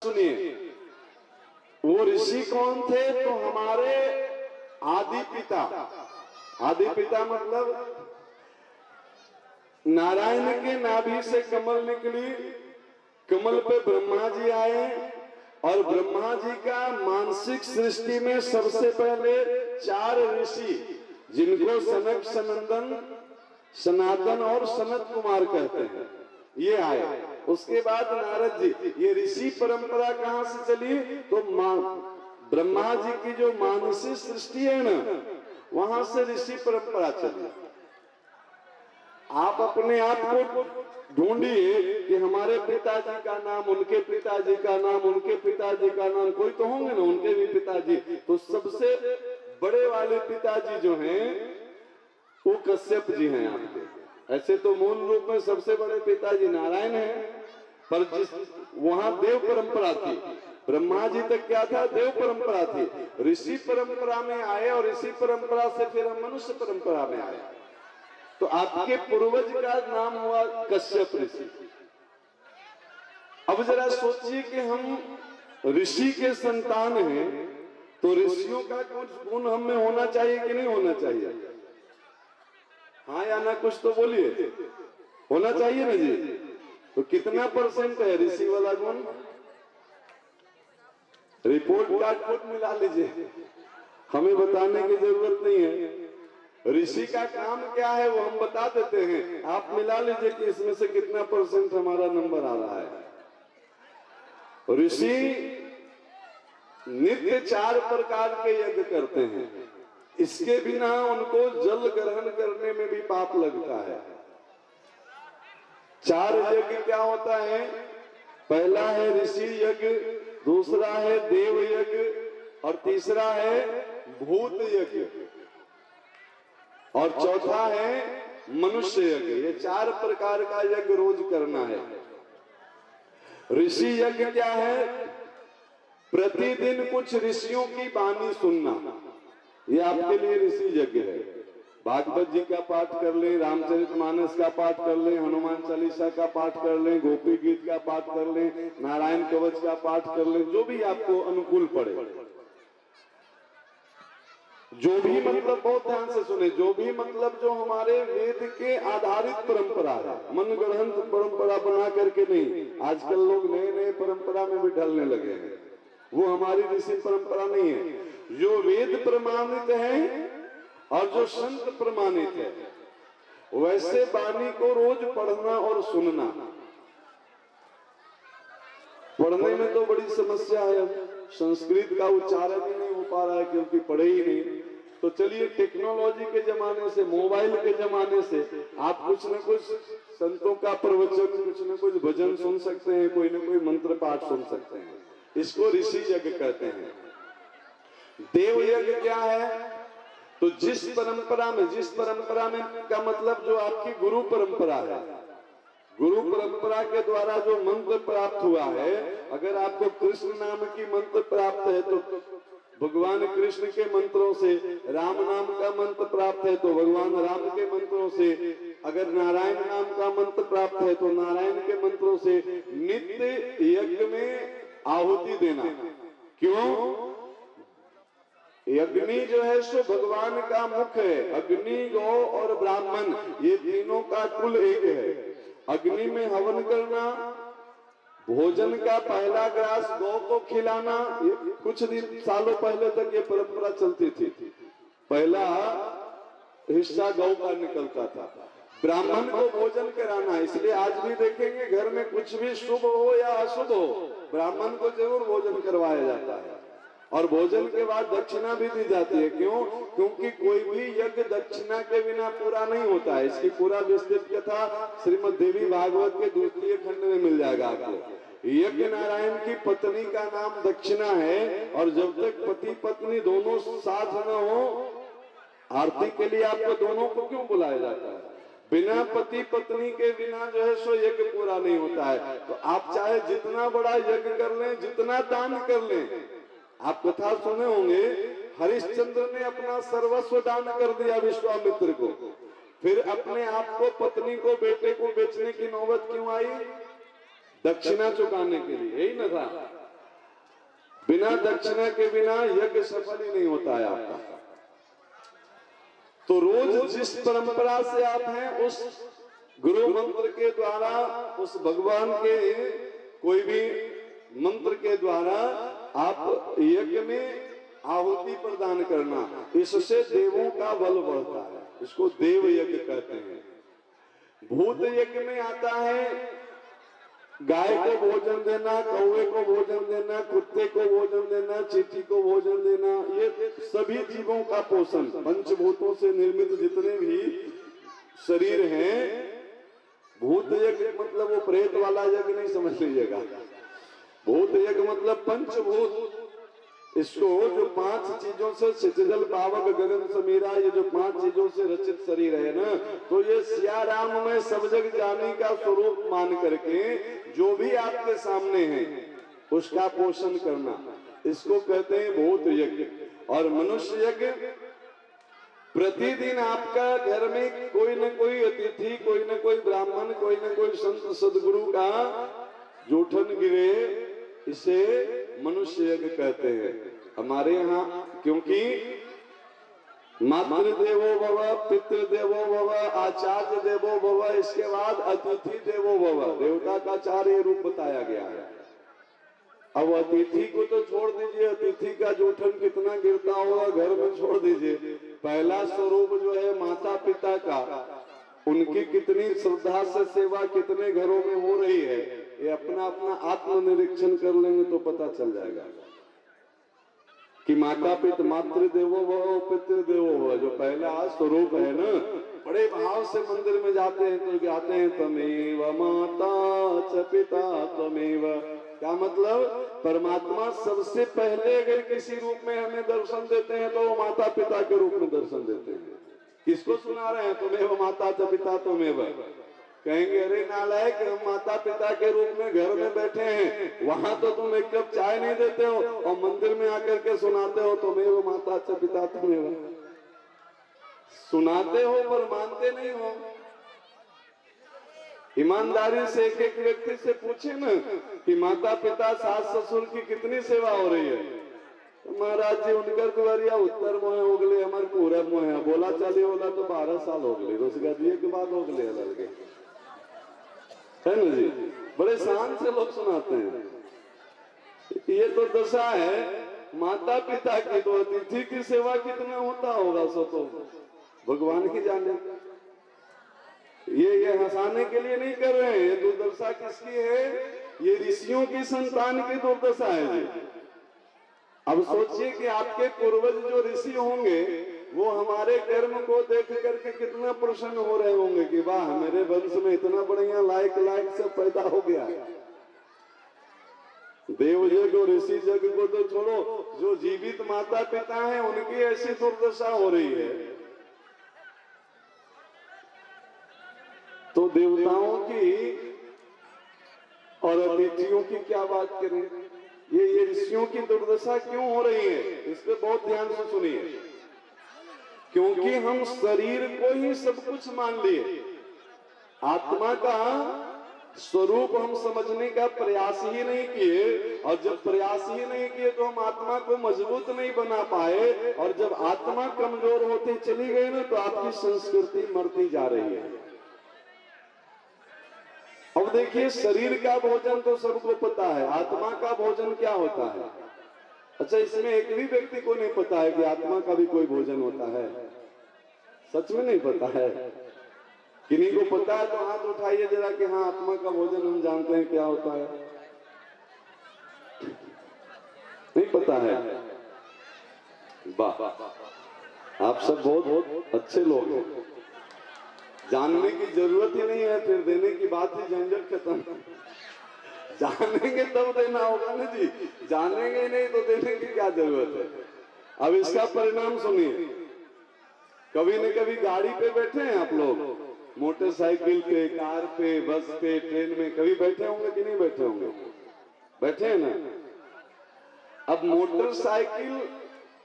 सुनिए, वो ऋषि कौन थे? तो हमारे आदि पिता। आदि पिता मतलब नारायण के नाभि से कमल निकली, कमल पे ब्रह्मा जी आए और ब्रह्मा जी का मानसिक सृष्टि में सबसे पहले 4 ऋषि, जिनको सनक, सनंदन, सनातन और सनत कुमार कहते हैं, ये आए। उसके बाद नारद जी। ये ऋषि परंपरा कहां से चली? तो ब्रह्मा जी की जो मानसिक सृष्टि है ना, वहां से ऋषि परंपरा चली। आप अपने आप को ढूंढिए कि हमारे पिताजी का नाम, उनके पिताजी का नाम, उनके पिताजी का नाम, कोई तो होंगे ना उनके भी पिताजी। तो सबसे बड़े वाले पिताजी जो हैं वो कश्यप जी हैं आपके। ऐसे तो मूल रूप में सबसे बड़े पिताजी नारायण हैं, पर जिस वहां देव परंपरा थी, ब्रह्मा जी तक क्या था? देव परंपरा थी। ऋषि परंपरा में आए और ऋषि परंपरा से फिर हम मनुष्य परंपरा में आए। तो आपके पूर्वज का नाम हुआ कश्यप ऋषि। अब जरा सोचिए कि हम ऋषि के संतान हैं, तो ऋषियों का कुछ गुण हम में होना चाहिए कि नहीं होना चाहिए? हाँ या ना, कुछ तो बोलिए। होना चाहिए ना जी? तो कितना % है ऋषि वाला गुण? रिपोर्ट कार्ड मिला लीजिए, हमें बताने की जरूरत नहीं है। ऋषि का काम क्या है वो हम बता देते हैं, आप मिला लीजिए कि इसमें से कितना % हमारा नंबर आ रहा है। ऋषि नित्य 4 प्रकार के यज्ञ करते हैं, इसके बिना उनको जल ग्रहण करने में भी पाप लगता है। 4 यज्ञ क्या होता है? पहला है ऋषि यज्ञ, दूसरा है देव यज्ञ और तीसरा है भूत यज्ञ और चौथा है मनुष्य यज्ञ। ये 4 प्रकार का यज्ञ रोज करना है। ऋषि यज्ञ क्या है? प्रतिदिन कुछ ऋषियों की वाणी सुनना, ये आपके लिए ऋषि यज्ञ है। भागवत जी का पाठ कर लें, रामचरितमानस का पाठ कर लें, हनुमान चालीसा का पाठ कर लें, गोपी गीत का पाठ कर लें, नारायण कवच का पाठ कर लें, जो भी आपको अनुकूल पड़े। जो भी मतलब, बहुत ध्यान से सुने, जो भी मतलब जो हमारे वेद के आधारित परंपरा है, मनगढ़ंत परंपरा बना करके नहीं। आजकल लोग नए नए परंपरा में भी ढलने लगे हैं, वो हमारी ऋषि परंपरा नहीं है। जो वेद प्रमाणित है और जो संत प्रमाणित है, वैसे वाणी को रोज पढ़ना और सुनना। पढ़ने में तो बड़ी समस्या है, संस्कृत का उच्चारण ही नहीं हो पा रहा है क्योंकि पढ़े ही नहीं। तो चलिए, टेक्नोलॉजी के जमाने से, मोबाइल के जमाने से आप कुछ न कुछ संतों का प्रवचन, कुछ न कुछ भजन सुन सकते हैं, कोई न कोई मंत्र पाठ सुन सकते हैं। इसको ऋषि यज्ञ कहते हैं। देव यज्ञ क्या है? तो जिस परंपरा में का मतलब जो आपकी गुरु परंपरा है, गुरु परंपरा के द्वारा जो मंत्र प्राप्त हुआ है, अगर आपको कृष्ण नाम की मंत्र प्राप्त है तो भगवान कृष्ण के मंत्रों से, राम नाम का मंत्र प्राप्त है तो भगवान राम के मंत्रों से, अगर नारायण नाम का मंत्र प्राप्त है तो नारायण के मंत्रों से नित्य यज्ञ में आहुति देना। क्यों? अग्नि जो है सो भगवान का मुख है। अग्नि, गौ और ब्राह्मण, ये तीनों का कुल एक है। अग्नि में हवन करना, भोजन का पहला ग्रास गौ को खिलाना, कुछ दिन सालों पहले तक ये परंपरा चलती थी। पहला हिस्सा गौ का निकलता था। ब्राह्मण को भोजन कराना, इसलिए आज भी देखेंगे घर में कुछ भी शुभ हो या अशुभ हो, ब्राह्मण को जरूर भोजन करवाया जाता है और भोजन के बाद दक्षिणा भी दी जाती है। क्यों? क्योंकि कोई भी यज्ञ दक्षिणा के बिना पूरा नहीं होता है। इसकी पूरा विस्तृत कथा श्रीमद् देवी भागवत के 2य खंड में मिल जाएगा आपको। यज्ञ नारायण की पत्नी का नाम दक्षिणा है और जब तक पति पत्नी दोनों साथ न हो, आरती के लिए आपको दोनों को क्यों बुलाया जाता है? बिना पति पत्नी के बिना जो है सो यज्ञ पूरा नहीं होता है। तो आप चाहे जितना बड़ा यज्ञ कर लें, जितना दान कर लें, आप कथा सुने होंगे, हरिश्चंद्र ने अपना सर्वस्व दान कर दिया विश्वामित्र को, फिर अपने आप को, पत्नी को, बेटे को बेचने की नौबत क्यों आई? दक्षिणा चुकाने के लिए, यही न था। बिना दक्षिणा के बिना यज्ञ सफल ही नहीं होता है आपका। तो रोज जिस परंपरा से आप हैं उस गुरु मंत्र के द्वारा, उस भगवान के कोई भी मंत्र के द्वारा आप यज्ञ में आहुति प्रदान करना, इससे देवों का बल बढ़ता है। इसको देव यज्ञ कहते हैं। भूत यज्ञ में आता है गाय को भोजन देना, कौवे को भोजन देना, कुत्ते को भोजन देना, चींटी को भोजन देना, ये सभी जीवों का पोषण। पंचभूतों से निर्मित जितने भी शरीर हैं, भूत यज्ञ मतलब वो प्रेत वाला यज्ञ नहीं समझ लीजिएगा। भूत यज्ञ मतलब पंचभूत, इसको जो 5 चीजों से क्षितिजल पावक गगन समीरा, ये जो 5 चीजों से रचित शरीर है ना, तो ये सिया राम में सब जग जानी का स्वरूप मान करके जो भी आपके सामने है उसका पोषण करना, इसको कहते हैं भूत यज्ञ। और मनुष्य यज्ञ, प्रतिदिन आपका घर में कोई न कोई अतिथि, कोई न कोई ब्राह्मण, कोई न कोई संत सदगुरु का जूठन गिरे, इसे मनुष्य यज्ञ कहते हैं हमारे यहाँ। क्योंकि मातृदेवो भव, पितृदेवो भव, आचार्य देवो भव, इसके बाद अतिथि देवो भव, देवता का 4 रूप बताया गया है। अब अतिथि को तो छोड़ दीजिए, अतिथि का जूठन कितना गिरता होगा घर में, छोड़ दीजिए। पहला स्वरूप जो है माता पिता का, उनकी कितनी श्रद्धा से सेवा कितने घरों में हो रही है, ये अपना अपना आत्मनिरीक्षण कर लेंगे तो पता चल जाएगा कि माता पिता, मातृदेवो भव, पितृदेवो भव, जो पहला स्वरूप है ना, बड़े भाव से मंदिर में जाते हैं तो गाते हैं तमेव माता च पिता त्वमेव। क्या मतलब? परमात्मा सबसे पहले अगर किसी रूप में हमें दर्शन देते हैं तो वो माता पिता के रूप में दर्शन देते हैं। किसको सुना रहे हैं? तुम्हें माता च पिता त्वमेव। कहेंगे अरे नालायक, हम माता पिता के रूप में घर में बैठे हैं, वहां तो तुम एक कप चाय नहीं देते हो और मंदिर में आकर के सुनाते हो तुम्हें माता च पिता त्वमेव। सुनाते हो पर मानते नहीं हो। ईमानदारी से एक एक व्यक्ति से पूछे ना कि माता पिता सास ससुर की कितनी सेवा हो रही है, तो महाराज जी उनकर दुआरिया उत्तर मोहे हो गए, हमारे पूरब मोहे बोला चले बोला तो 12 साल हो गए, रोजगार दिए के बाद हो गए अलग है ना जी। बड़े शान से लोग सुनाते हैं। ये तो दशा है माता पिता की, तो अतिथि की सेवा कितना होता होगा सो तो भगवान ही जाने। ये हंसाने के लिए नहीं कर रहे हैं, ये दुर्दशा किसकी है? ये ऋषियों की संतान की दुर्दशा है जी। अब सोचिए कि आपके पूर्वज जो ऋषि होंगे वो हमारे कर्म को देख करके कितना प्रसन्न हो रहे होंगे कि वाह, मेरे वंश में इतना बढ़िया लायक सब पैदा हो गया। देव जग और ऋषि जग को तो छोड़ो, जो जीवित माता पिता हैं उनकी ऐसी दुर्दशा हो रही है। तो देवताओं की और अतिथियों की क्या बात करें? ये ऋषियों की दुर्दशा क्यों हो रही है, इस पे बहुत ध्यान से सुनिए। क्योंकि हम शरीर को ही सब कुछ मान लिए, आत्मा का स्वरूप हम समझने का प्रयास ही नहीं किए, और जब प्रयास ही नहीं किए तो हम आत्मा को मजबूत नहीं बना पाए, और जब आत्मा कमजोर होती चली गई ना तो आपकी संस्कृति मरती जा रही है। अब देखिए, शरीर का भोजन तो सबको पता है, आत्मा का भोजन क्या होता है? अच्छा, इसमें एक भी व्यक्ति को नहीं पता है कि आत्मा का भी कोई भोजन होता है? सच में नहीं पता है। किन्हीं को पता है तो हाथ उठाइए जरा कि हाँ, आत्मा का भोजन हम जानते हैं क्या होता है। नहीं पता है? वाह, आप सब बहुत बहुत अच्छे लोग हैं। जानने की जरूरत ही नहीं है, फिर देने की बात ही झंझट खत्म। जानेंगे तब देना होगा ना जी, जानेंगे नहीं तो देने की क्या जरूरत है। अब इसका परिणाम सुनिए। कभी न कभी गाड़ी पे बैठे हैं आप लोग, मोटरसाइकिल पे, कार पे, बस पे, ट्रेन में कभी बैठे होंगे कि नहीं बैठे होंगे? बैठे हैं ना। अब मोटरसाइकिल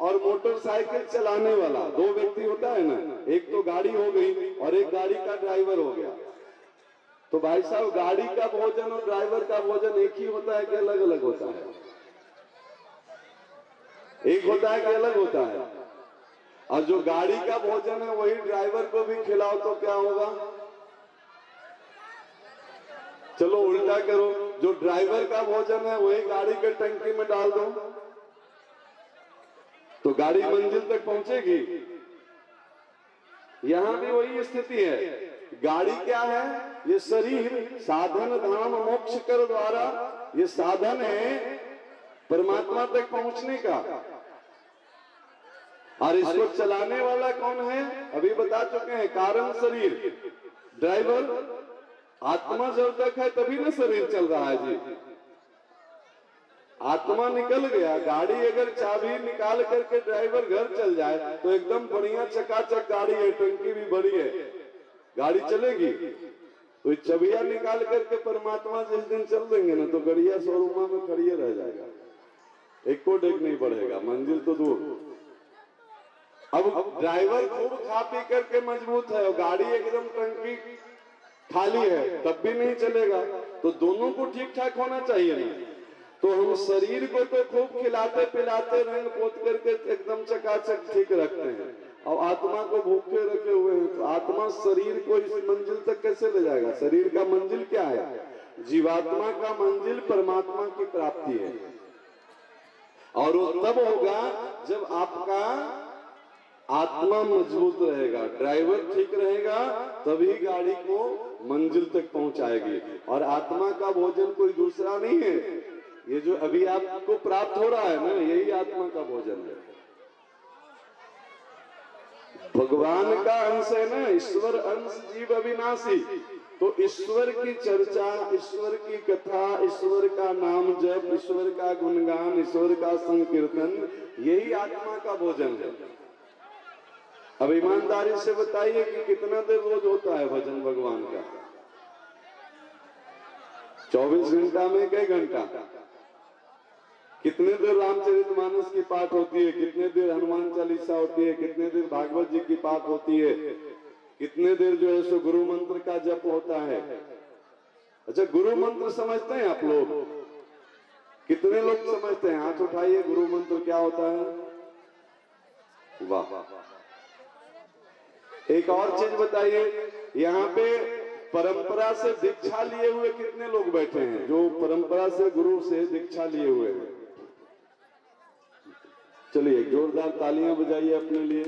और मोटरसाइकिल चलाने वाला 2 व्यक्ति होता है ना, एक तो गाड़ी हो गई और एक गाड़ी का ड्राइवर हो गया। तो भाई साहब, गाड़ी का भोजन और ड्राइवर का भोजन एक ही होता है कि अलग अलग होता है? एक होता है कि अलग होता है? और जो गाड़ी का भोजन है वही ड्राइवर को भी खिलाओ तो क्या होगा? चलो उल्टा करो, जो ड्राइवर का भोजन है वही गाड़ी के टंकी में डाल दो, तो गाड़ी मंजिल तक पहुंचेगी। यहां भी वही स्थिति है। गाड़ी क्या है? ये शरीर साधन धाम मोक्ष कर द्वारा, ये साधन है परमात्मा तक पहुंचने का। और इसको चलाने वाला कौन है? अभी बता चुके हैं, कारण शरीर, ड्राइवर आत्मा जब तक है तभी ना शरीर चल रहा है जी। आत्मा निकल गया, गाड़ी अगर चाबी निकाल करके ड्राइवर घर चल जाए तो एकदम बढ़िया चकाचक गाड़ी है, टंकी भी बड़ी है, गाड़ी चलेगी। तो चबिया निकाल करके परमात्मा जिस दिन चल देंगे ना तो गड़िया शोरूम में खड़ी रह जाएगा, एक को डेग नहीं बढ़ेगा, मंजिल तो दूर। अब ड्राइवर खूब खा पी करके मजबूत है और गाड़ी एकदम टंकी खाली है, तब भी नहीं चलेगा। तो दोनों को ठीक ठाक होना चाहिए ना। तो हम शरीर को तो खूब खिलाते पिलाते रंग पोत करके एकदम चकाचक ठीक रखते हैं, और आत्मा को भूखे रखे हुए हैं। तो आत्मा शरीर को इस मंजिल तक कैसे ले जाएगा? शरीर का मंजिल क्या है? जीवात्मा का मंजिल परमात्मा की प्राप्ति है। और वो तब होगा जब आपका आत्मा मजबूत रहेगा, ड्राइवर ठीक रहेगा, तभी गाड़ी को मंजिल तक पहुंचाएगी। और आत्मा का भोजन कोई दूसरा नहीं है, ये जो अभी आपको प्राप्त हो रहा है ना, यही आत्मा का भोजन है। भगवान का अंश है ना, ईश्वर अंश जीव अविनाशी। तो ईश्वर की चर्चा, ईश्वर की कथा, ईश्वर का नाम जप, ईश्वर का गुणगान, ईश्वर का संकीर्तन, यही आत्मा का भोजन है। अब ईमानदारी से बताइए कि कितना देर रोज होता है भजन भगवान का? 24 घंटा में कई घंटा? कितने देर रामचरितमानस की पाठ होती है, कितने देर हनुमान चालीसा होती है, कितने देर भागवत जी की पाठ होती है, कितने देर जो है सो गुरु मंत्र का जप होता है। अच्छा, गुरु मंत्र समझते हैं आप लोग? कितने लोग समझते हैं? हाथ उठाइए, गुरु मंत्र क्या होता है? वाह। एक और चीज बताइए, यहाँ पे परंपरा से दीक्षा लिए हुए कितने लोग बैठे हैं, जो परंपरा से गुरु से दीक्षा लिए हुए हैं? चलिए जोरदार तालियां बजाइए अपने लिए।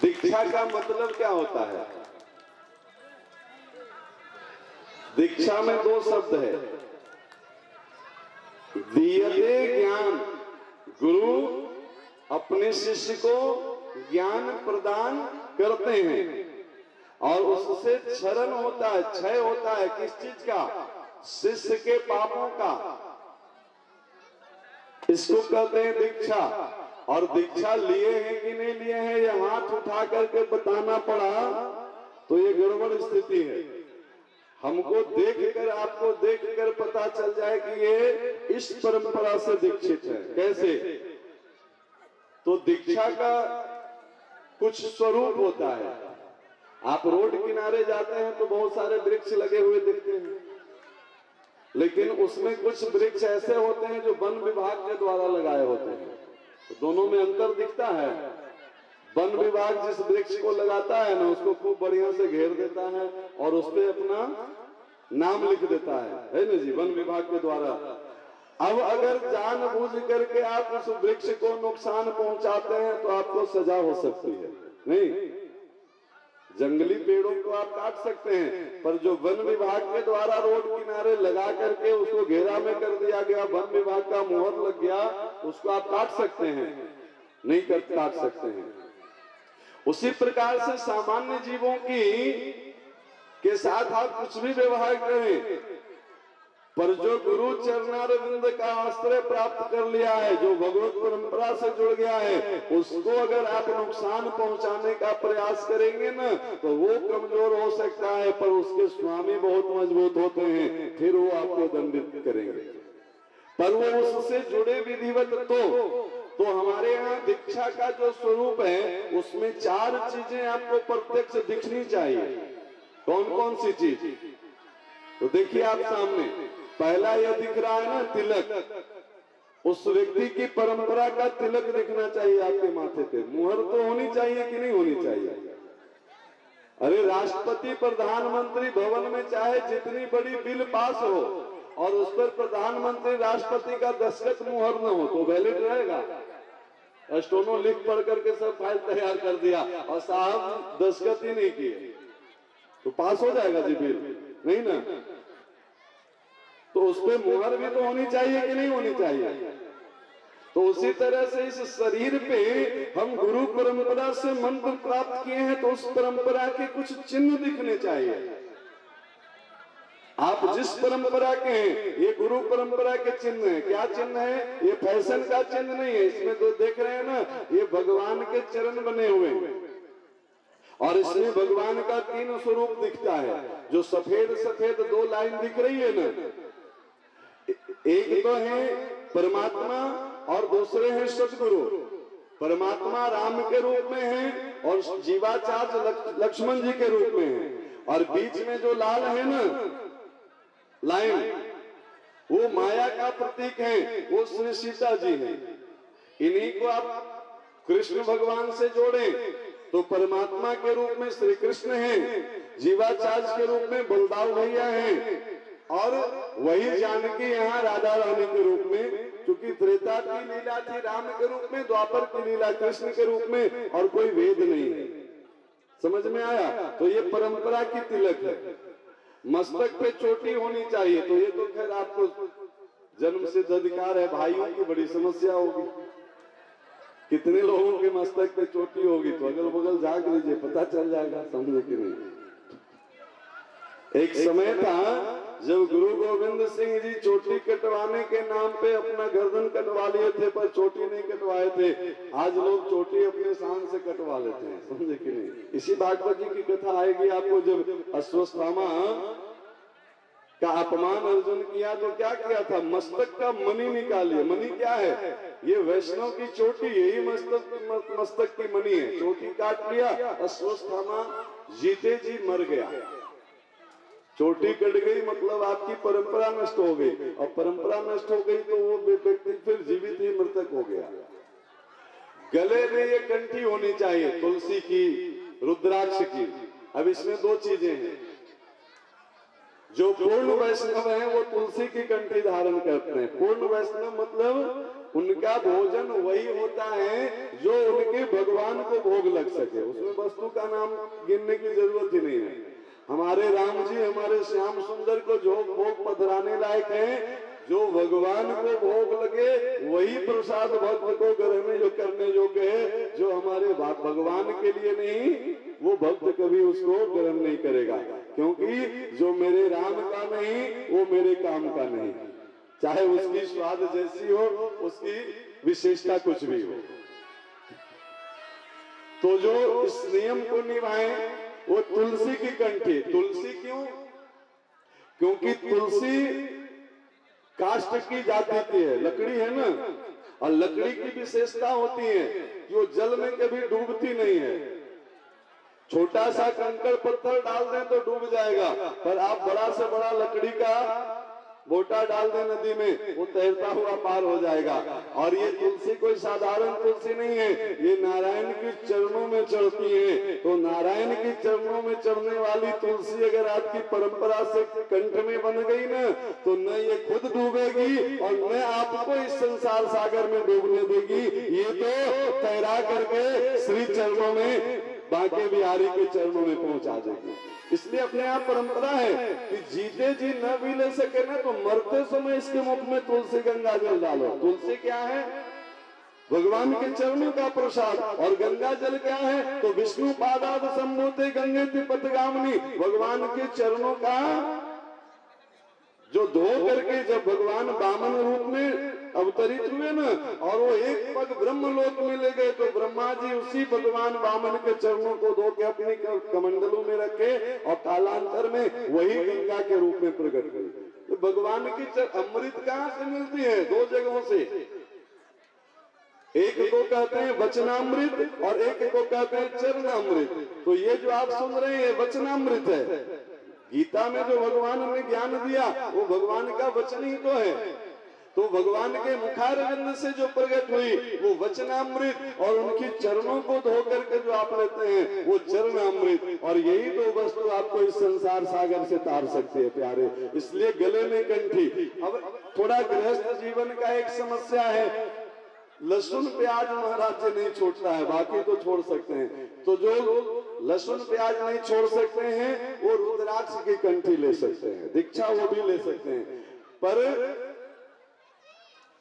दीक्षा का मतलब क्या होता है? दीक्षा में दो शब्द है, दीयते ज्ञान। गुरु अपने शिष्य को ज्ञान प्रदान करते हैं और उससे क्षरण होता है, क्षय होता है। किस चीज का? शिष्य के पापों का। इसको कहते हैं दीक्षा। और दीक्षा लिए हैं कि नहीं लिए हैं, ये हाथ उठा करके बताना पड़ा तो ये गड़बड़ स्थिति है। हमको देखकर, आपको देखकर पता चल जाए कि ये इस परंपरा से दीक्षित है। कैसे? तो दीक्षा का कुछ स्वरूप होता है। आप रोड किनारे जाते हैं तो बहुत सारे वृक्ष लगे हुए दिखते हैं, लेकिन उसमें कुछ वृक्ष ऐसे होते हैं जो वन विभाग के द्वारा लगाए होते हैं। तो दोनों में अंतर दिखता है। वन विभाग जिस वृक्ष को लगाता है ना, उसको खूब बढ़िया से घेर देता है और उस पर अपना नाम लिख देता है ना जी, वन विभाग के द्वारा। अब अगर जानबूझ करके आप उस वृक्ष को नुकसान पहुंचाते हैं तो आपको सजा हो सकती है। नहीं, जंगली पेड़ों को आप काट सकते हैं, पर जो वन विभाग के द्वारा रोड किनारे लगा करके उसको घेरा में कर दिया गया, वन विभाग का मोहर लग गया, उसको आप काट सकते हैं? नहीं काट सकते हैं। उसी प्रकार से सामान्य जीवों के साथ आप कुछ भी व्यवहार करें, पर जो गुरु चरणारविंद का आश्रय प्राप्त कर लिया है, जो भगवत परंपरा से जुड़ गया है, उसको अगर आप नुकसान पहुंचाने का प्रयास करेंगे ना, तो वो कमजोर हो सकता है, पर उसके स्वामी बहुत मजबूत होते हैं, फिर वो आपको दंडित करेंगे। पर वो उससे जुड़े विधिवत तो हमारे यहाँ दीक्षा का जो स्वरूप है, उसमें 4 चीजें आपको प्रत्यक्ष दिखनी चाहिए। कौन कौन सी चीज? तो देखिए आप सामने, पहला यह दिख रहा है ना, तिलक। उस व्यक्ति की परंपरा का तिलक दिखना चाहिए आपके माथे पे। मुहर तो होनी चाहिए कि नहीं होनी चाहिए? अरे राष्ट्रपति प्रधानमंत्री भवन में चाहे जितनी बड़ी बिल पास हो और उस पर प्रधानमंत्री राष्ट्रपति का दस्तखत मुहर न हो तो वैलिड रहेगा? स्टोनो लिख पढ़ करके सब फाइल तैयार कर दिया और साहब दस्तखत ही नहीं किए तो पास हो जाएगा जी बिल? नहीं ना। तो उस पर मुहर भी तो होनी चाहिए कि नहीं होनी चाहिए? तो उसी तरह से इस शरीर पे हम गुरु परंपरा से मंत्र प्राप्त किए हैं तो उस परंपरा के कुछ चिन्ह दिखने चाहिए। आप जिस परंपरा के हैं ये गुरु परंपरा के चिन्ह है। क्या चिन्ह है? ये फैशन का चिन्ह नहीं है। इसमें तो देख रहे हैं ना, ये भगवान के चरण बने हुए हैं और इसमें भगवान का 3 स्वरूप दिखता है। जो सफेद सफेद 2 लाइन दिख रही है ना, एक तो है परमात्मा और दूसरे हैं सतगुरु। परमात्मा राम के रूप में है और जीवाचार्य लक्ष्मण जी के रूप में है और बीच में जो लाल है ना लाइन, वो माया का प्रतीक है, वो श्री सीता जी हैं। इन्हीं को आप कृष्ण भगवान से जोड़ें तो परमात्मा के रूप में श्री कृष्ण हैं, जीवाचार्य के रूप में बलदाव भैया हैं और वही जानकी यहाँ राधा रानी के रूप में, क्योंकि त्रेता की लीला थी राम के रूप में, द्वापर की लीला कृष्ण के रूप में और कोई वेद नहीं है। समझ में आया? तो ये परंपरा की तिलक है। मस्तक पे चोटी होनी चाहिए तो ये तो खैर आपको जन्म सिद्ध अधिकार है। भाइयों की बड़ी समस्या होगी, कितने लोगों के मस्तक पे चोटी होगी तो अगल बगल जाग लीजिए, पता चल जाएगा, समझे कि नहीं। एक समय था जब गुरु गोविंद सिंह जी चोटी कटवाने के नाम पे अपना गर्दन कटवा लिए थे पर चोटी नहीं कटवाए थे। आज लोग चोटी अपने शान से कटवा लेते हैं, समझे कि नहीं। इसी भागवत जी की कथा आएगी आपको, जब अश्वत्थामा का अपमान अर्जुन किया तो क्या किया था? मस्तक का मणि निकालिए। मणि क्या है? ये वैष्णव की चोटी, यही मस्तक की मणि है। चोटी काट लिया, अश्वत्थामा जीते जी मर गया। चोटी कट गई मतलब आपकी परंपरा नष्ट हो गई और परंपरा नष्ट हो गई तो वो व्यक्ति फिर जीवित ही मृतक हो गया। गले में ये कंठी होनी चाहिए, तुलसी की, रुद्राक्ष की। अब इसमें 2 चीजें हैं। जो पूर्ण वैष्णव हैं वो तुलसी की कंठी धारण करते हैं। पूर्ण वैष्णव मतलब उनका भोजन वही होता है जो उनके भगवान को भोग लग सके, उसमें वस्तु का नाम गिनने की जरूरत ही नहीं है। हमारे राम जी, हमारे श्याम सुंदर को जो भोग पधराने लायक है, जो भगवान को भोग लगे वही प्रसाद भक्त को ग्रहण जो करने योग्य है। जो हमारे भगवान के लिए नहीं वो भक्त कभी उसको ग्रहण नहीं करेगा, क्योंकि जो मेरे राम का नहीं वो मेरे काम का नहीं, चाहे उसकी स्वाद जैसी हो, उसकी विशेषता कुछ भी हो। तो जो इस नियम को निभाए वो तुलसी की कंठी। तुलसी क्यों? क्योंकि तुलसी काष्ठ की जाति की है, लकड़ी है ना, और लकड़ी की विशेषता होती है कि वो जल में कभी डूबती नहीं है। छोटा सा कंकड़ पत्थर डाल दें तो डूब जाएगा, पर आप बड़ा से बड़ा लकड़ी का बोटा डाल दें नदी में, वो तैरता हुआ पार हो जाएगा। और ये तुलसी कोई साधारण तुलसी नहीं है, ये नारायण के चरणों में चढ़ती है। तो नारायण के चरणों में चढ़ने वाली तुलसी अगर आपकी परंपरा से कंठ में बन गई ना, तो न ये खुद डूबेगी और न आपको इस संसार सागर में डूबने देगी। ये तो तैरा करके श्री चरणों में, बांके बिहारी के चरणों में पहुंचा देगी। इसलिए अपने आप परंपरा है कि जीते जी न भी ले सके ना तो मरते समय इसके मुख में तुलसी गंगा जल डालो। तुलसी क्या है? भगवान के चरणों का प्रसाद। और गंगा जल क्या है? तो विष्णु पादाद संभूते गंगे पथगामिनी, भगवान के चरणों का जो धो करके जब भगवान वामन रूप में अवतरित हुए ना और वो एक पग ब्रह्म लोक में ले गए, तो ब्रह्मा जी उसी भगवान वामन के चरणों को धो के अपने कमंडलों में रखे और कालांतर में वही गंगा के रूप में प्रकट हुए। तो भगवान की अमृत कहाँ से मिलती है? 2 जगहों से। एक को कहते हैं वचनामृत और एक को कहते हैं चरणामृत। तो ये जो आप सुन रहे हैं वचनामृत है। गीता में जो भगवान ने ज्ञान दिया वो भगवान का वचन ही तो है। तो भगवान के मुखारविंद से जो प्रकट हुई वो वचनामृत, और उनके चरणों को धो करके जो आप लेते हैं वो चरणामृत। और यही तो वस्तु आपको इस संसार सागर से तार सकती है प्यारे, इसलिए गले में कंठी। अब थोड़ा गृहस्थ जीवन का एक समस्या है, लहसुन प्याज महाराज जी नहीं छोड़ता है, बाकी तो छोड़ सकते हैं। तो जो लहसुन प्याज नहीं छोड़ सकते हैं वो रुद्राक्ष की कंठी ले सकते हैं, दीक्षा वो भी ले सकते हैं। पर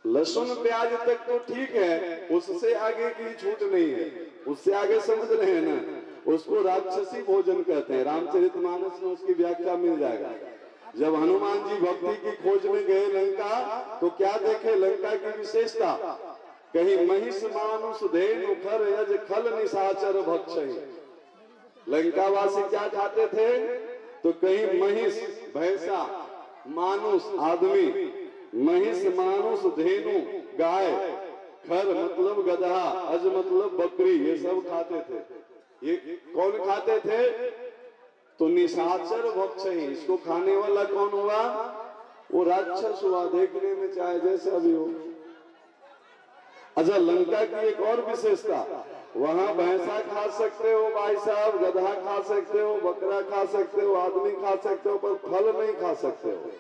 लहसुन प्याज तक तो ठीक है, उससे आगे की छूट नहीं है, उससे आगे समझ रहे हैं ना, उसको राक्षसी भोजन कहते हैं। रामचरितमानस में उसकी व्याख्या मिल जाएगा। जब हनुमान जी भक्ति की खोज में गए लंका, तो क्या देखे लंका की विशेषता, कहीं महिष मानुष धेनु खर यज खल निशाचर भक्षय। लंकावासी क्या खाते थे, तो कहीं महिष भैंसा, मानुष आदमी, महिष मानुष धेनु गाय, खर मतलब गधा, अज मतलब बकरी, ये सब खाते थे। ये कौन खाते थे, तो निशाचर भक्षय। इसको खाने वाला कौन हुआ, वो राक्षस हुआ, देखने में चाहे जैसा भी हो। अच्छा, लंका की एक और विशेषता, वहां भैंसा खा सकते हो भाई साहब, गधा खा सकते हो, बकरा खा सकते हो, आदमी खा सकते हो, पर फल नहीं खा सकते हो।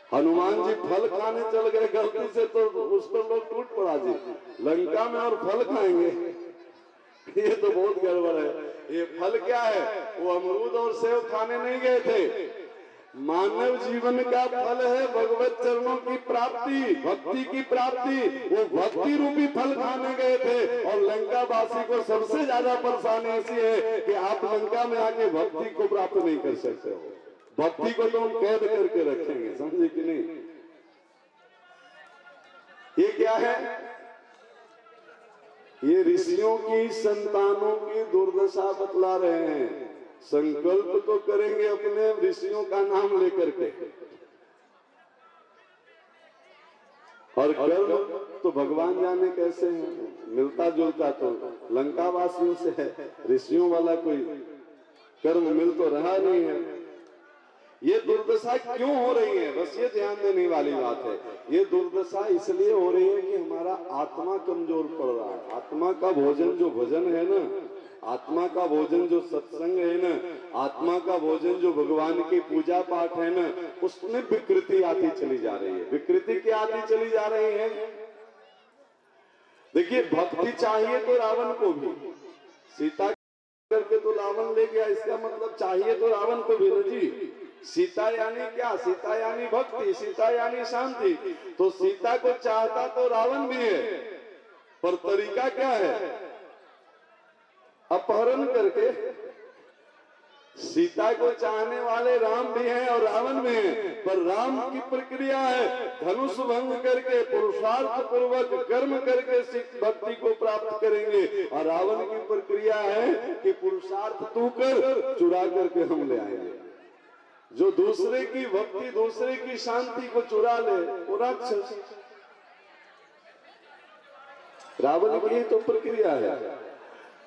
हनुमान जी फल खाने चल गए गलती से, तो उस पर लोग टूट पड़ा जी, लंका में और फल खाएंगे, ये तो बहुत गड़बड़ है। ये फल क्या है, वो अमरूद और सेब खाने नहीं गए थे। मानव जीवन का फल है भगवत चरणों की प्राप्ति, भक्ति की प्राप्ति। वो भक्ति रूपी फल खाने गए थे। और लंका वासी को सबसे ज्यादा परेशानी ऐसी है कि आप लंका में आके भक्ति को प्राप्त नहीं कर सकते हो। भक्ति को तो हम कैद करके रखेंगे, समझे कि नहीं। ये क्या है, ये ऋषियों की संतानों की दुर्दशा बतला रहे हैं। संकल्प तो करेंगे अपने ऋषियों का नाम लेकर के, और कर्म तो भगवान जाने कैसे है, मिलता जुलता तो लंका वासियों से है, ऋषियों वाला कोई कर्म मिल तो रहा नहीं है। ये दुर्दशा क्यों हो रही है, बस ये ध्यान देने वाली बात है। ये दुर्दशा इसलिए हो रही है कि हमारा आत्मा कमजोर पड़ रहा है। आत्मा का भोजन जो भजन है ना, आत्मा का भोजन जो सत्संग है ना, आत्मा का भोजन जो भगवान की पूजा पाठ है ना, उसमें विकृति आती चली जा रही है। विकृति क्या आती चली जा रही है, देखिए भक्ति चाहिए तो रावण को भी, सीता करके तो रावण ले गया, इसका मतलब चाहिए तो रावण को भी ना जी। सीता यानी क्या, सीता यानी भक्ति, सीता यानी शांति। तो सीता को चाहता तो रावण भी है, पर तरीका क्या है, अपहरण करके। सीता को चाहने वाले राम भी हैं और रावण भी हैं, पर राम की प्रक्रिया है धनुष भंग करके पुरुषार्थ पूर्वक कर्म करके भक्ति को प्राप्त करेंगे, और रावण की प्रक्रिया है कि पुरुषार्थ तू कर, चुरा करके हम ले आएंगे। जो दूसरे की भक्ति, दूसरे की शांति को चुरा ले वो राक्षस। रावण की तो प्रक्रिया है।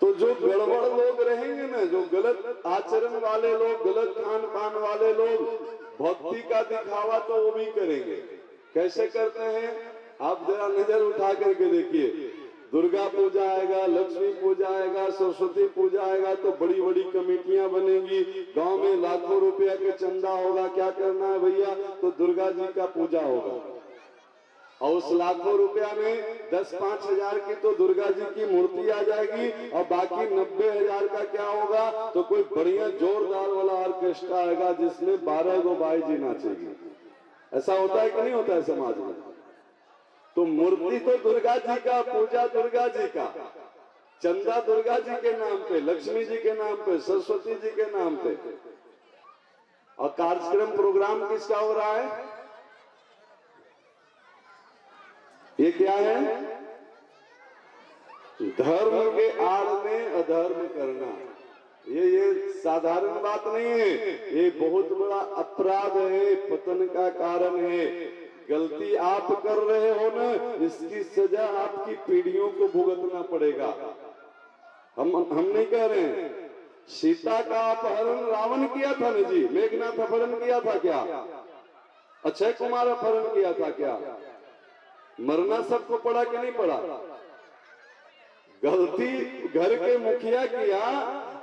तो जो गड़बड़ लोग रहेंगे ना, जो गलत आचरण वाले लोग, गलत खान पान वाले लोग, भक्ति का दिखावा तो वो भी करेंगे। कैसे करते हैं, आप जरा नजर उठा करके देखिए। दुर्गा पूजा आएगा, लक्ष्मी पूजा आएगा, सरस्वती पूजा आएगा, तो बड़ी बड़ी कमेटियां बनेंगी, गांव में लाखों रुपया के चंदा होगा। क्या करना है भैया, तो दुर्गा जी का पूजा होगा, और उस लाखों रुपया में 10-5 हजार की तो दुर्गा जी की मूर्ति आ जाएगी, और बाकी 90,000 का क्या होगा, तो कोई बढ़िया जोरदार वाला ऑर्केस्ट्रा आएगा जिसमें 12 गो बाई जी नाचेगी। ऐसा होता है कि नहीं होता है समाज में। तो मूर्ति तो दुर्गा जी का, पूजा दुर्गा जी का, चंदा दुर्गा जी के नाम पे, लक्ष्मी जी के नाम पे, सरस्वती जी के नाम पे, और कार्यक्रम प्रोग्राम किसका हो रहा है, ये क्या है, धर्म के आड़ में अधर्म करना। ये साधारण बात नहीं है, ये बहुत बड़ा अपराध है, पतन का कारण है। गलती आप कर रहे हो ना, इसकी सजा आपकी पीढ़ियों को भुगतना पड़ेगा। हम नहीं कह रहे हैं। सीता का अपहरण रावण किया था ना जी, मेघनाथ अपहरण किया था क्या, अक्षय कुमार अपहरण किया था क्या? मरना सबको पड़ा कि नहीं पड़ा? गलती घर के मुखिया किया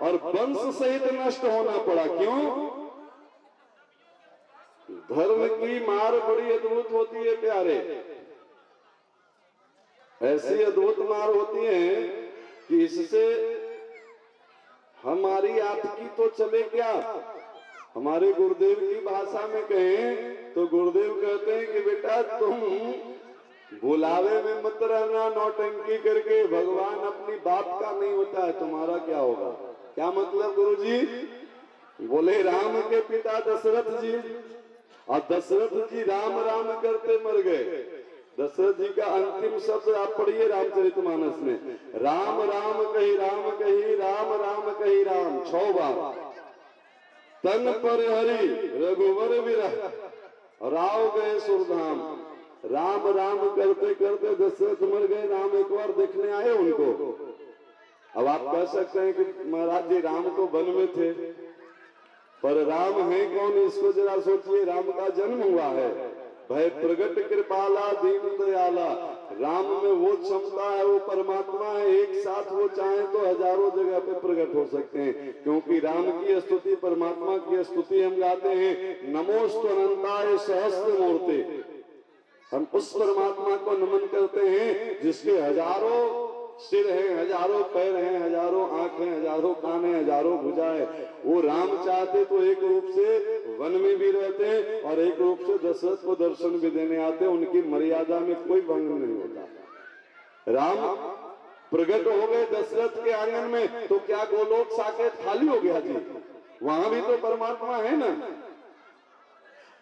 और वंश सहित नष्ट होना पड़ा। क्यों? धर्म की मार बड़ी अद्भुत होती है प्यारे। ऐसी अद्भुत मार होती है कि इससे हमारी आपकी तो चले क्या, हमारे गुरुदेव की भाषा में कहें तो गुरुदेव कहते हैं कि बेटा तुम बुलावे में मत रहना नौटंकी करके, भगवान अपनी बात का नहीं होता है, तुम्हारा क्या होगा? क्या मतलब गुरुजी? बोले राम के पिता दशरथ जी, और दशरथ जी राम राम करते मर गए। दशरथ जी का अंतिम शब्द आप पढ़िए रामचरितमानस में, राम राम कही राम कही राम राम कही राम 6 बार। तन पर हरि रघुवर विरह राव गए सुरधाम। राम राम करते करते दशरथ मर गए, राम एक बार देखने आए उनको। अब आप कह सकते हैं कि महाराज जी राम तो वन में थे, पर राम है कौन इसको जरा सोचिए। राम का जन्म हुआ है, भय प्रगट कृपाला दीन दयाला। राम में वो क्षमता है, वो परमात्मा है, एक साथ वो चाहे तो हजारों जगह पे प्रकट हो सकते हैं। क्योंकि राम की स्तुति, परमात्मा की स्तुति हम गाते हैं, नमोस्तु अनंताय सहस्त्र मूर्ते। हम उस परमात्मा को नमन करते हैं जिसके हजारों सिर हैं, हजारों पैर हैं, हजारों आंख हैं, हजारों कान हैं, हजारों भुजाएं। वो राम चाहते तो एक रूप से वन में भी रहते हैं और एक रूप से दशरथ को दर्शन भी देने आते। उनकी मर्यादा में कोई भंग नहीं होता। राम प्रकट हो गए दशरथ के आंगन में तो क्या गोलोक साकेत खाली हो गया जी? वहां भी तो परमात्मा है ना।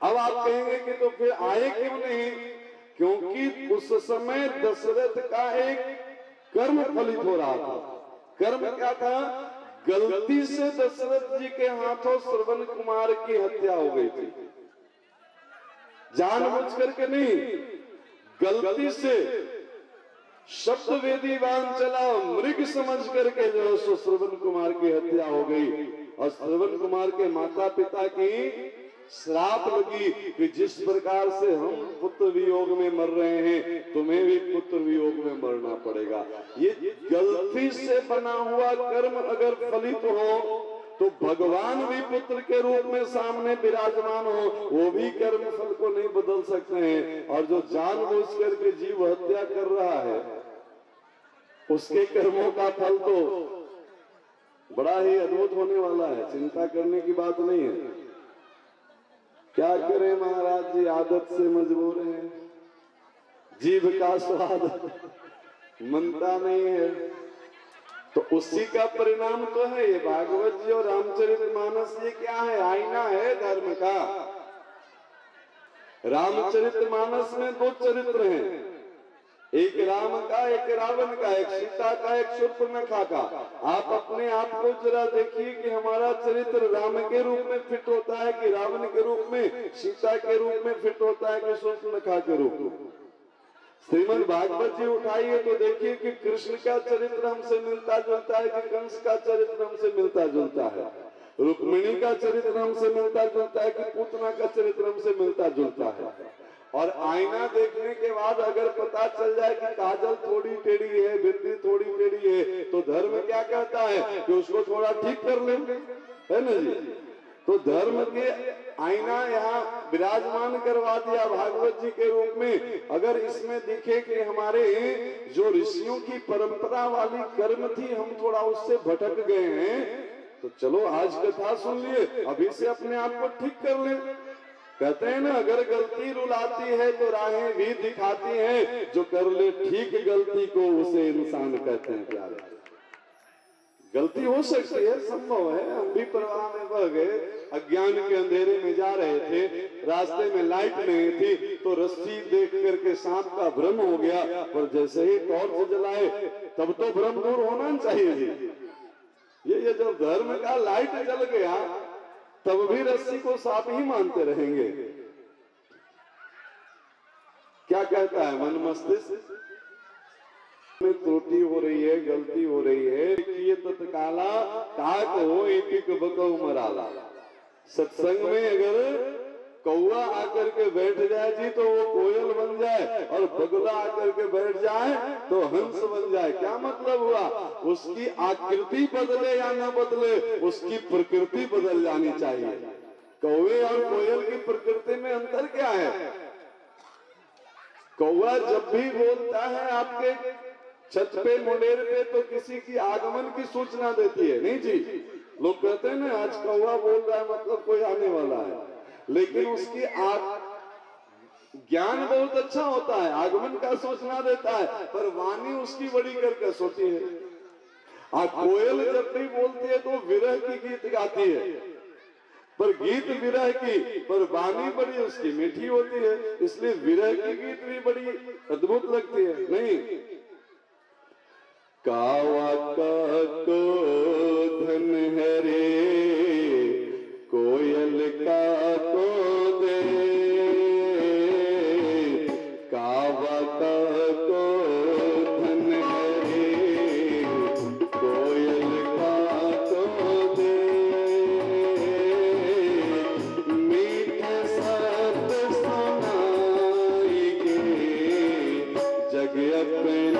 अब आप कहेंगे कि तो फिर आए क्यों नहीं? क्योंकि उस समय दशरथ का एक कर्म फलित हो रहा था। कर्म क्या था? गलती से दशरथ जी के हाथों श्रवण कुमार की हत्या हो गई थी। जानबूझ करके नहीं, गलती से शब्द वेदीवान चला, मृग समझ करके जो है श्रवण कुमार की हत्या हो गई। और श्रवण कुमार के माता पिता की श्राप लगी कि जिस प्रकार से हम पुत्र वियोग में मर रहे हैं, तुम्हें भी पुत्र वियोग में मरना पड़ेगा। ये गलती से बना हुआ कर्म अगर फलित हो तो भगवान भी पुत्र के रूप में सामने विराजमान हो, वो भी कर्म फल को नहीं बदल सकते हैं। और जो जानबूझ करके जीव हत्या कर रहा है उसके कर्मों का फल तो बड़ा ही अद्भुत होने वाला है, चिंता करने की बात नहीं है। क्या करें महाराज जी, आदत से मजबूर हैं, जीभ का स्वाद मनता नहीं है, तो उसी का परिणाम तो है ये भागवत जी और रामचरितमानस। ये क्या है? आईना है धर्म का। रामचरितमानस में 2 चरित्र हैं, एक राम का, एक रावण का, एक सीता का, एक शूर्पणखा का। आप अपने आप को जरा देखिए कि हमारा चरित्र राम के रूप में फिट होता है कि रावण के रूप में, सीता के रूप में फिट होता है कि शूर्पणखा के रूप में। श्रीमद् भागवत जी उठाइए तो देखिए कि कृष्ण का चरित्र हमसे मिलता जुलता है कि कंस का चरित्र हमसे मिलता जुलता है, रुक्मिणी का चरित्र हमसे मिलता जुलता है कि पूतना का चरित्र हमसे मिलता जुलता है। और आईना देखने के बाद अगर पता चल जाए कि काजल थोड़ी टेढ़ी है, बिंदी थोड़ी टेढ़ी है, तो धर्म क्या कहता है कि उसको थोड़ा ठीक कर ले, है ना जी? तो धर्म के आईना यहाँ विराजमान करवा दिया भागवत जी के रूप में। अगर इसमें दिखे कि हमारे जो ऋषियों की परंपरा वाली कर्म थी हम थोड़ा उससे भटक गए हैं, तो चलो आज कथा सुन लिए, अभी से अपने आप को ठीक कर ले। कहते हैं ना, अगर गलती रुलाती है तो राहें भी दिखाती हैं, जो कर ले ठीक गलती को उसे इंसान कहते हैं प्यारे। गलती हो सकती है, संभव है। हम भी परवाह में बह गए, अज्ञान के अंधेरे में जा रहे थे, रास्ते में लाइट नहीं थी तो रस्सी देख करके सांप का भ्रम हो गया, पर जैसे ही टॉर्च जलाए तब तो भ्रम दूर होना चाहिए जी। ये जब धर्म का लाइट जल गया तब भी रस्सी को सांप ही मानते रहेंगे। क्या कहता है मन मस्तिष्क में? त्रुटि हो रही है, गलती हो रही है, देखिए तत्काला काक हो एपिक बकौ मराला। सत्संग में अगर कौआ आकर के बैठ जाए जी तो वो कोयल बन जाए, और बगुला आकर के बैठ जाए तो हंस बन जाए। क्या मतलब हुआ? उसकी आकृति बदले या न बदले, उसकी प्रकृति बदल जानी चाहिए। कौवे और कोयल की प्रकृति में अंतर क्या है? कौवा जब भी बोलता है आपके छत पे मुंडेर पे तो किसी की आगमन की सूचना देती है, नहीं जी? लोग कहते हैं ना आज कौवा बोल रहा है मतलब कोई आने वाला है, लेकिन उसकी ज्ञान बहुत अच्छा होता है, आगमन का सूचना देता है, पर वाणी उसकी बड़ी कर्कश होती है। कोयल जब भी बोलती है तो विरह की गीत गाती है, पर गीत विरह की, पर वाणी बड़ी उसकी मीठी होती है, इसलिए विरह की गीत भी बड़ी अद्भुत लगती है। नहीं, कावा का को धन है रे, कोयल का को दे, कावा का को धन है रे, कोयल का को दे, मीठे शब्द सुनाई के जग अपना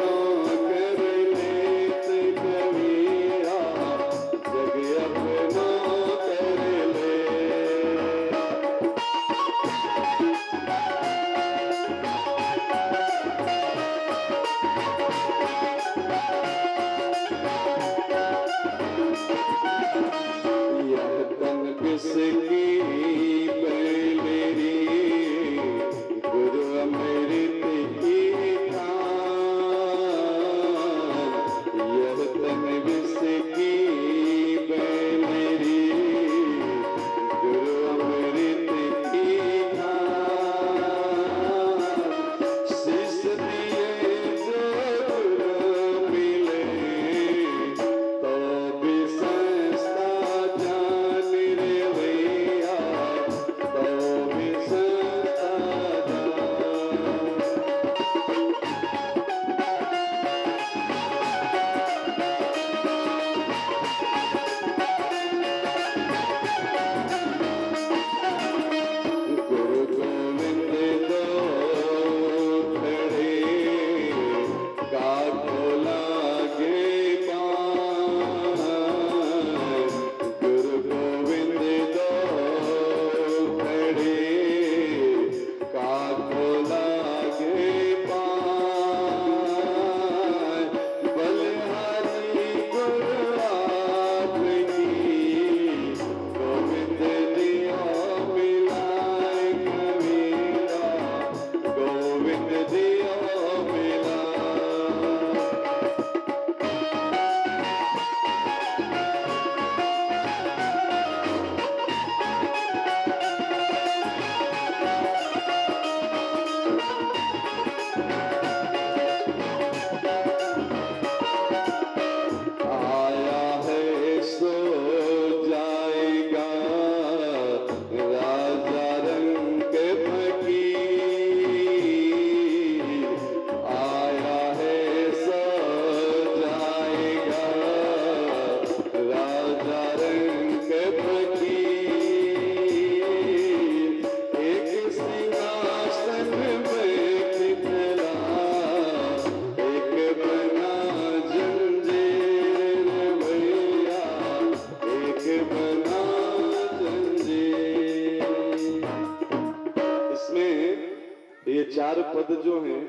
चार पद जो हैं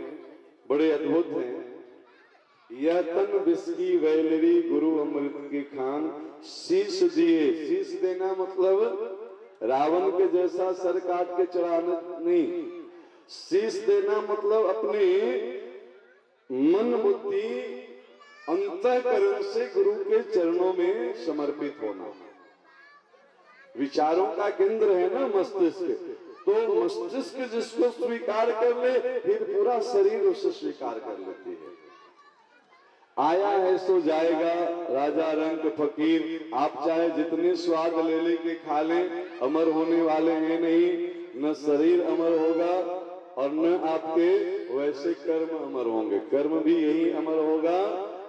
बड़े अद्भुत हैं। यह तन बिस्की वैलरी गुरु अमृत की खान, शीश दिए। शीश देना मतलब रावण के जैसा सर काट के चढ़ाना नहीं, शीश देना मतलब अपने मन बुद्धि अंतःकरण से गुरु के चरणों में समर्पित होना। विचारों का केंद्र है ना मस्तिष्क, तो मस्तिष्क जिसको स्वीकार कर ले फिर पूरा शरीर उसे स्वीकार कर लेती है। आया है सो जाएगा, राजा रंग फकीर। आप चाहे जितने स्वाद ले लेके खा लें, अमर होने वाले हैं नहीं। न शरीर अमर होगा और न आपके वैसे कर्म अमर होंगे। कर्म भी यही अमर होगा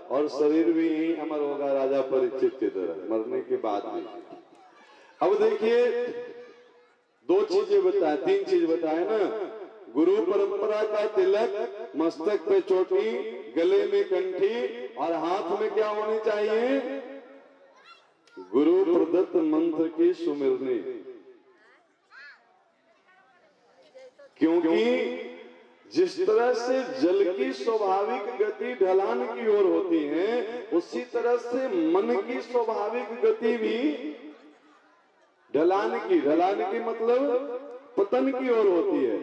और शरीर भी यही अमर होगा, राजा परीक्षित की तरह मरने के बाद भी। अब देखिए दो चीजें बताए, तीन चीज बताए ना, गुरु परंपरा का तिलक, मस्तक पे चोटी, गले में कंठी और हाथ में क्या होनी चाहिए? गुरु प्रदत्त मंत्र की सुमिरनी। क्योंकि जिस तरह से जल की स्वाभाविक गति ढलान की ओर होती है, उसी तरह से मन की स्वाभाविक गति भी ढलान की मतलब पतन की ओर होती है।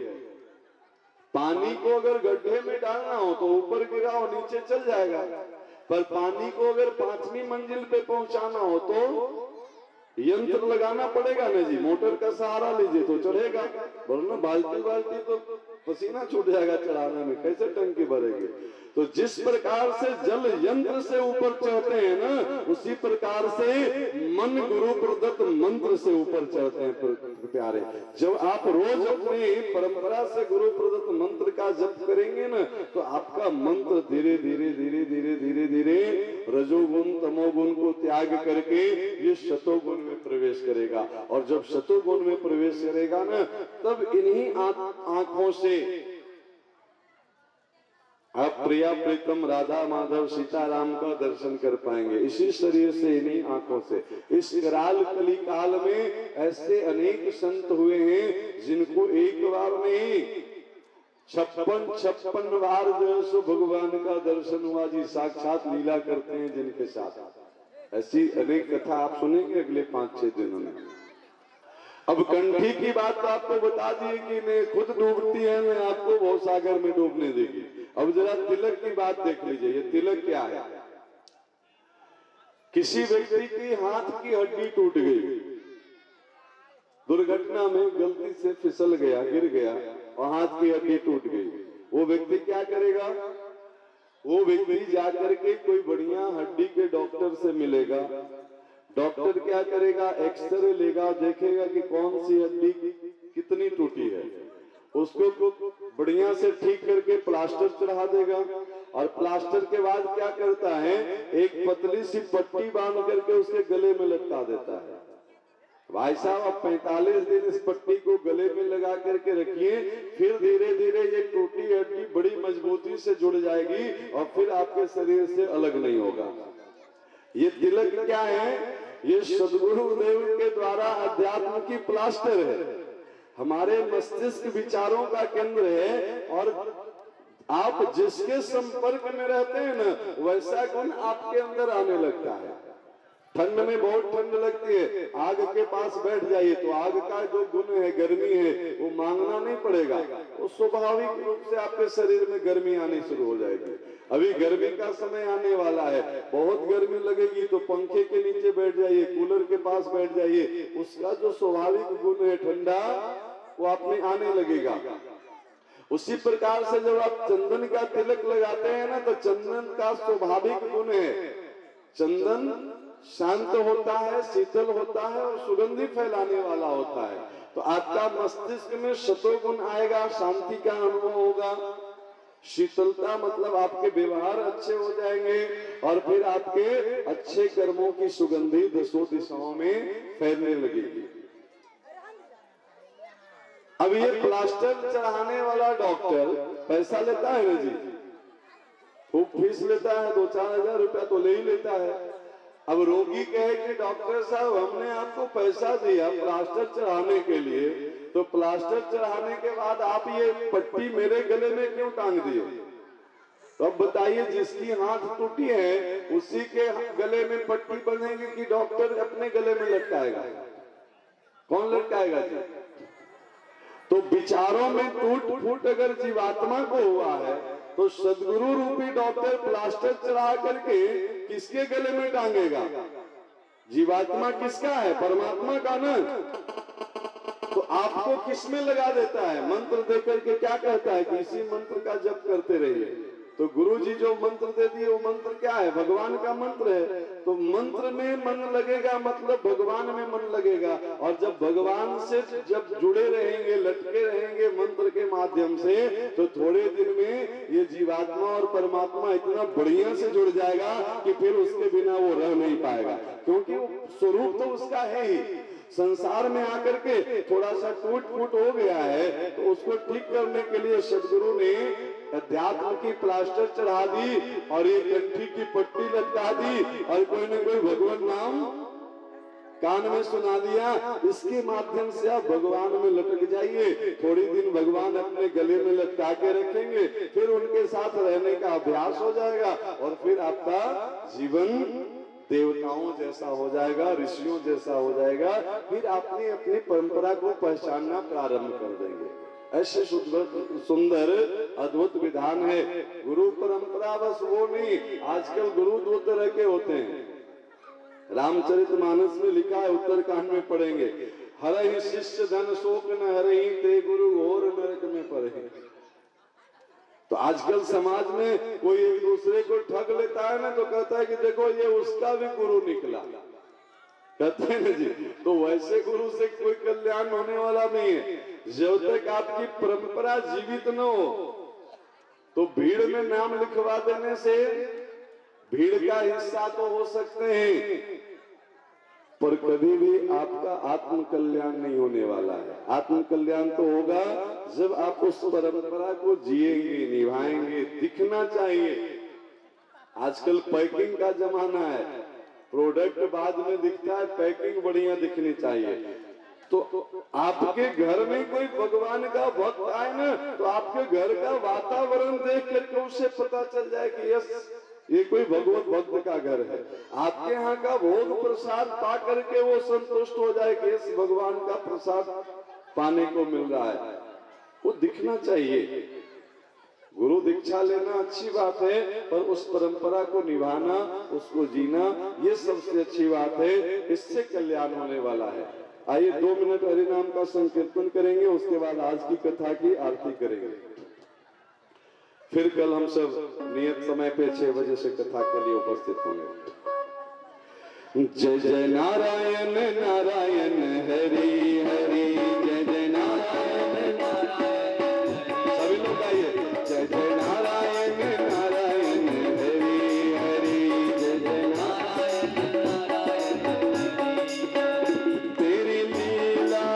पानी को अगर गड्ढे में डालना हो तो ऊपर गिराओ नीचे चल जाएगा, पर पानी को अगर 5वीं मंजिल पे पहुंचाना हो तो यंत्र लगाना पड़ेगा ना जी, मोटर का सहारा लीजिए तो चढ़ेगा, वरना बाल्टी तो पसीना छूट जाएगा चढ़ाने में, कैसे टंकी भरेगी। तो जिस प्रकार से जल यंत्र से ऊपर चढ़ते हैं ना, उसी प्रकार से मन गुरु प्रदत्त मंत्र से ऊपर चढ़ते हैं प्यारे। जब आप रोज अपने परंपरा से गुरु प्रदत्त मंत्र का जप करेंगे ना, तो आपका मंत्र धीरे धीरे धीरे धीरे धीरे धीरे रजोगुण तमोगुण को त्याग करके ये शतोगुण में प्रवेश करेगा। और जब शतोगुण में प्रवेश करेगा ना, तब इन्हीं आंखों से आप प्रिया प्रीतम राधा माधव सीताराम का दर्शन कर पाएंगे, इसी शरीर से, इन्हीं आंखों से। इस कराल कली काल में ऐसे अनेक संत हुए हैं जिनको एक बार नहीं 56 बार जो सो भगवान का दर्शन हुआ जी, साक्षात लीला करते हैं जिनके साथ। ऐसी अनेक कथा आप सुनेंगे अगले 5-6 दिनों में। अब कंठी की बात तो आपको बता दी कि मैं खुद डूबती है, मैं आपको भव सागर में डूबने देगी। अब जरा तिलक की बात देख लीजिए, ये तिलक क्या है? किसी व्यक्ति की हाथ की हड्डी टूट गई, दुर्घटना में गलती से फिसल गया, गिर गया और हाथ की हड्डी टूट गई, वो व्यक्ति क्या करेगा? वो व्यक्ति जाकर के कोई बढ़िया हड्डी के डॉक्टर से मिलेगा। डॉक्टर क्या करेगा? एक्सरे लेगा, देखेगा कि कौन सी हड्डी कितनी टूटी है, उसको बढ़िया से ठीक करके प्लास्टर चढ़ा देगा। और प्लास्टर के बाद क्या करता है? एक पतली सी पट्टी बांध करके उसके गले में लटका देता है। भाई साहब, आप 45 दिन इस पट्टी को गले में लगा करके रखिए, फिर धीरे धीरे ये टूटी हड्डी बड़ी मजबूती से जुड़ जाएगी और फिर आपके शरीर से अलग नहीं होगा। ये तिलक क्या है? ये सदगुरु देव के द्वारा अध्यात्म की प्लास्टर है, हमारे मस्तिष्क विचारों का केंद्र है। और आप जिसके संपर्क में रहते हैं ना, वैसा गुण आपके अंदर आने लगता है। ठंड में बहुत ठंड लगती है, आग के पास बैठ जाइए तो आग का जो गुण है, गर्मी है, वो मांगना नहीं पड़ेगा, वो स्वाभाविक रूप से आपके शरीर में गर्मी आनी शुरू हो जाएगी। अभी गर्मी का समय आने वाला है, बहुत गर्मी लगेगी तो पंखे के नीचे बैठ जाइए, कूलर के पास बैठ जाइए, उसका जो स्वाभाविक गुण है ठंडा, वो आप में आने लगेगा। उसी प्रकार से जब आप चंदन का तिलक लगाते हैं ना, तो चंदन का स्वाभाविक गुण है, चंदन शांत होता है, शीतल होता है और सुगंधी फैलाने वाला होता है। तो आपका मस्तिष्क में शतोगुण आएगा, शांति का अनुभव होगा, शीतलता मतलब आपके व्यवहार अच्छे हो जाएंगे और फिर आपके अच्छे कर्मों की सुगंधी दसों दिशाओं में फैलने लगेगी। अब ये प्लास्टर चढ़ाने वाला डॉक्टर पैसा लेता है ना जी, खूब फीस लेता है, 2-4 हजार रुपया तो ले ही लेता है। अब रोगी कहे कि डॉक्टर साहब, हमने आपको पैसा दिया प्लास्टर चढ़ाने के लिए, तो प्लास्टर चढ़ाने के बाद आप ये पट्टी मेरे गले में क्यों टांग दिए? तो अब बताइए, जिसकी हाथ टूटी है उसी के गले में पट्टी बंधेगी कि डॉक्टर अपने गले में लटकाएगा? कौन लटकाएगा जी? तो विचारों में टूट फूट अगर जीवात्मा को हुआ है, तो सदगुरु रूपी डॉक्टर प्लास्टर चढ़ा करके किसके गले में टांगेगा? जीवात्मा किसका है? परमात्मा का ना। तो आपको किसमें लगा देता है? मंत्र दे करके क्या कहता है कि इसी मंत्र का जप करते रहिए। तो गुरु जी जो मंत्र दे दिए वो मंत्र क्या है? भगवान का मंत्र है। तो मंत्र में मन लगेगा मतलब भगवान में मन लगेगा, और जब भगवान से जब जुड़े रहेंगे, लटके रहेंगे मंत्र के माध्यम से, तो थोड़े दिन में ये जीवात्मा और परमात्मा इतना बढ़िया से जुड़ जाएगा कि फिर उसके बिना वो रह नहीं पाएगा, क्योंकि वो स्वरूप तो उसका है ही। संसार में आकर के थोड़ा सा टूट फूट हो गया है, तो उसको ठीक करने के लिए सदगुरु ने अध्यात्म की प्लास्टर चढ़ा दी और ये कंठी की पट्टी लटका दी और कोई न कोई भगवान नाम कान में सुना दिया। इसके माध्यम से आप भगवान में लटक जाइए। थोड़ी दिन भगवान अपने गले में लटका के रखेंगे, फिर उनके साथ रहने का अभ्यास हो जाएगा और फिर आपका जीवन देवताओं जैसा हो जाएगा, ऋषियों जैसा हो जाएगा। फिर अपनी अपनी परंपरा को पहचानना प्रारंभ कर देंगे। ऐसे सुंदर अद्भुत विधान है। गुरु परंपरा बस वो नहीं, आजकल गुरु दो तरह के होते हैं। रामचरितमानस में लिखा है, उत्तरकांड में पढ़ेंगे, हरहि शिष्य धन शोक न हरहि ते गुरु घोर नरक में पड़े। तो आजकल समाज में कोई एक दूसरे को ठग लेता है ना, तो कहता है कि देखो ये उसका भी गुरु निकला, कहते हैं ना जी। तो वैसे गुरु से कोई कल्याण होने वाला नहीं है। जब तक आपकी परंपरा जीवित न हो, तो भीड़ में नाम लिखवा देने से भीड़ का हिस्सा तो हो सकते हैं, पर कभी भी आपका आत्म कल्याण नहीं होने वाला है। आत्म कल्याण तो होगा जब आप उस परंपरा को जिएंगे, निभाएंगे। दिखना चाहिए। आजकल पैकिंग का जमाना है, प्रोडक्ट बाद में दिखता है, पैकिंग बढ़िया दिखनी चाहिए। तो आपके घर में कोई भगवान का भक्त आए ना, तो आपके घर का वातावरण देख करके उसे पता चल जाए कि यस ये कोई भगवत भक्त का घर है। आपके यहाँ का भोग प्रसाद पा करके वो संतुष्ट हो जाए कि इस भगवान का प्रसाद पाने को मिल रहा है। वो दिखना चाहिए। गुरु दीक्षा लेना अच्छी बात है, पर उस परंपरा को निभाना, उसको जीना, ये सबसे अच्छी बात है। इससे कल्याण होने वाला है। आइए 2 मिनट हरि नाम का संकीर्तन करेंगे, उसके बाद आज की कथा की आरती करेंगे। फिर कल हम सब नियत समय पे 6 बजे से कथा के लिए उपस्थित होंगे। जय जय नारायण नारायण हरि हरि, जय जय नारायण नारायण। सभी लोग आइए। जय जय नारायण नारायण हरि हरि, जय जय नारायण नारायण। तेरी लीला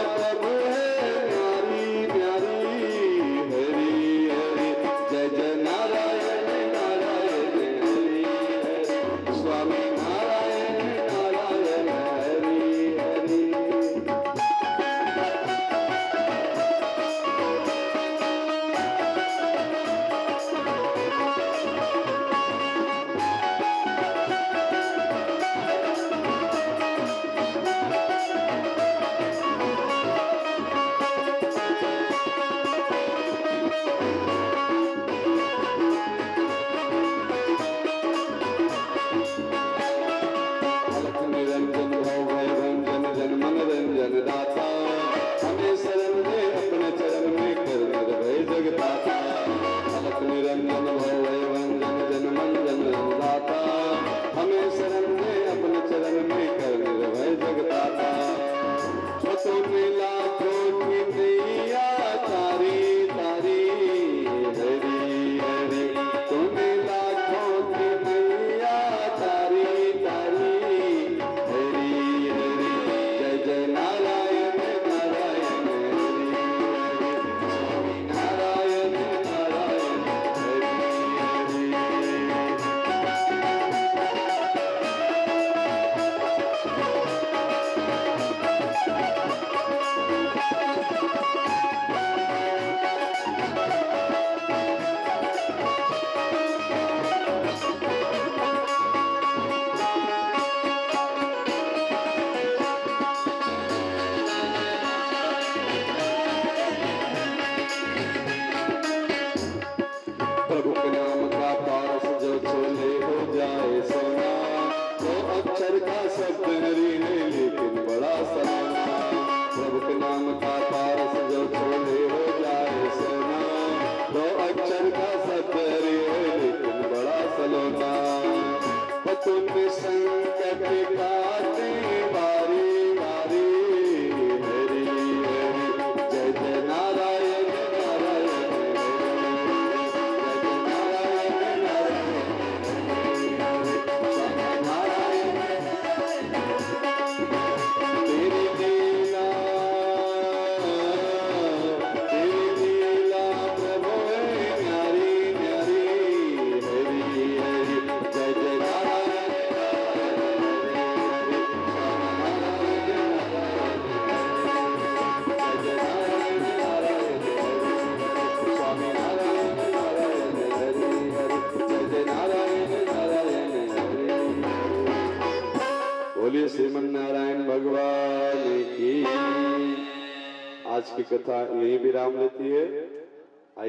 प्रभु है न्यारी न्यारी, हरि हरि, जय जय नारायण नारायण हरि हरि, स्वामी नारायण नारायण हरि हरि। अलख निरंजन भव भय भंजन जन मन रंजन दाता, हमें शरण दे अपने चरण में कर निर्भय जगदाता। अलख निरंजन भव भय भंजन जन मन जन दाता, हमें शरण दे अपने चरण में कर निर्भय जगदाता। तूने लाखों की नैया तारी तारी, हरि हरि, तूने लाखों की नैया तारी तारी, हरि हरि, जय जय नारायण नारायण हरि हरि, स्वामी नारायण नारायण हरि प्रभु के नाम का पारस जो छोले हो जाए सोना, तो अक्षर का शब्द हरि है लेकिन बड़ा सलोना। प्रभु के नाम का पारस जो छोले हो जाए सोना, तो अक्षर का शब्द हरि है लेकिन बड़ा सलोना। पतुन संकट काटे बारी बारी, हरि हरि, जय जय नारायण नारायण हरि, जय जय नारायण नारायण हरि हरि, स्वामी बोलिए श्रीमन नारायण भगवान की। आज की कथा यही विराम लेती है।